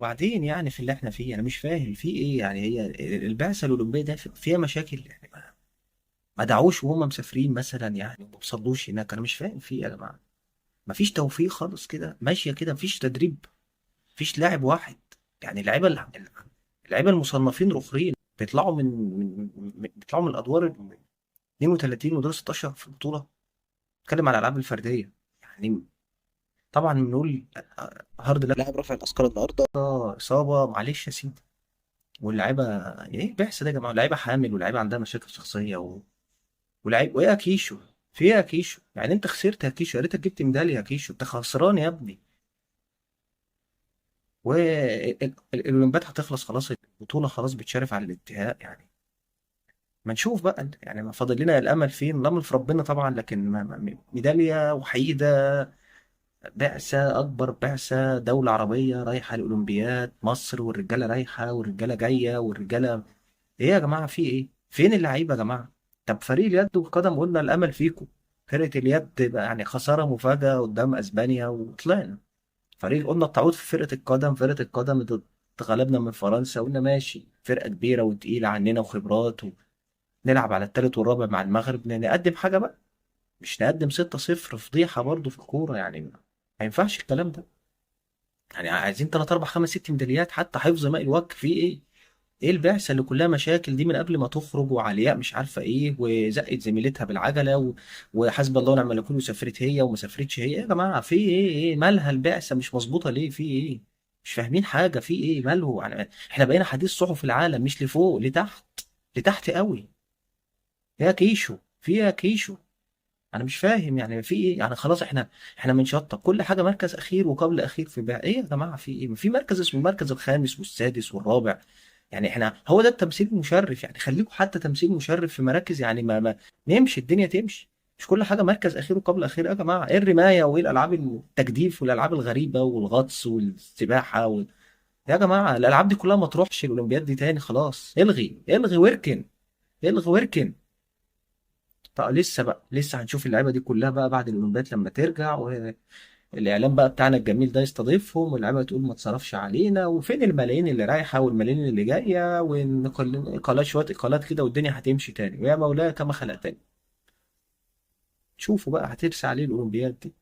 وبعدين يعني في اللي احنا فيه انا مش فاهم في ايه. يعني هي البعثه الاولمبيه ده فيها مشاكل يعني. ما دعوش وهم مسافرين مثلا يعني وما بيصلوش هناك. انا مش فاهم في ايه يا جماعه. ما فيش توفيق خالص كده ماشيه كده. ما فيش تدريب. ما فيش لاعب واحد. يعني اللعيبه المصنفين رخرين بيطلعوا بيطلعوا من الادوار ال 32 ودور 16 في البطوله. اتكلم على الالعاب الفرديه يعني. طبعا بنقول هارد لك لاعب رفع الاثقال النهارده اصابه معلش يا سيدي. واللعيبه ايه البحث ده يا جماعه؟ لعيبه حامل ولاعيبه عندها مشاكل شخصيه ولعيب وايه يا كيشو؟ في ايه يا كيشو؟ يعني انت خسرت يا كيشو، يا ريتك جبت ميداليه يا كيشو. انت خسران يا ابني. والاولمبياد هتخلص خلاص. البطوله خلاص بتشرف على الانتهاء يعني. ما نشوف بقى يعني ما فاضل لنا الامل فين؟ الامل في ربنا طبعا، لكن ميداليه وحيده. بعثه اكبر بعثه دوله عربيه رايحه الاولمبياد، مصر والرجاله رايحه والرجاله جايه والرجاله. ايه يا جماعه في ايه؟ فين اللعيبه يا جماعه؟ طب فريق اليد والقدم قلنا الامل فيكم. فرقه اليد بقى يعني خساره مفاجاه قدام اسبانيا وطلعنا. فريق قلنا التعويض في فرقه القدم. فرقه القدم اتغلبنا من فرنسا، قلنا ماشي فرقه كبيره وتقيله عننا وخبرات. ونلعب على الثالث والرابع مع المغرب نقدم حاجه بقى. مش نقدم 6-0 فضيحه برضو في الكوره يعني. ما ينفعش الكلام ده. يعني عايزين 3 4 5 6 ميداليات حتى حفظ ماء الوجه في ايه؟ ايه البعثه اللي كلها مشاكل دي من قبل ما تخرج؟ وعلياء مش عارفه ايه وزقت زميلتها بالعجله وحسب الله ونعم الوكيل وسافرت هي وما سافرتش هي. إيه يا جماعه في ايه؟ ايه مالها البعثه مش مظبوطه ليه؟ في ايه؟ مش فاهمين حاجه في ايه ماله يعني. احنا بقينا حديث صحف العالم مش لفوق لتحت. لتحت قوي. يا كيشو في إيه يا كيشو؟ انا مش فاهم يعني في ايه يعني. خلاص احنا بنشطب كل حاجه مركز اخير وقبل اخير في بقى ايه يا جماعه في ايه؟ في مركز اسمه المركز الخامس والسادس والرابع. يعني احنا هو ده التمثيل المشرف يعني. خليكم حتى تمثيل مشرف في مراكز يعني ما نمشي الدنيا تمشي. مش كل حاجه مركز اخير وقبل اخير يا جماعه. ايه الرمايه وايه الالعاب التجديف والالعاب الغريبه والغطس والسباحه يا جماعه الالعاب دي كلها ما تروحش الاولمبياد دي تاني. خلاص الغي الغي واركن. الغي واركن. طب لسه بقى لسه هنشوف اللعيبه دي كلها بقى بعد الاولمبياد لما ترجع. والاعلام بقى بتاعنا الجميل ده يستضيفهم واللعيبه تقول ما تصرفش علينا وفين الملايين اللي رايحه والملايين اللي جايه اقالات شويه اقالات كده والدنيا هتمشي تاني. ويا مولاي كما خلقتني. شوفوا بقى هترسى عليه الاولمبياد دي.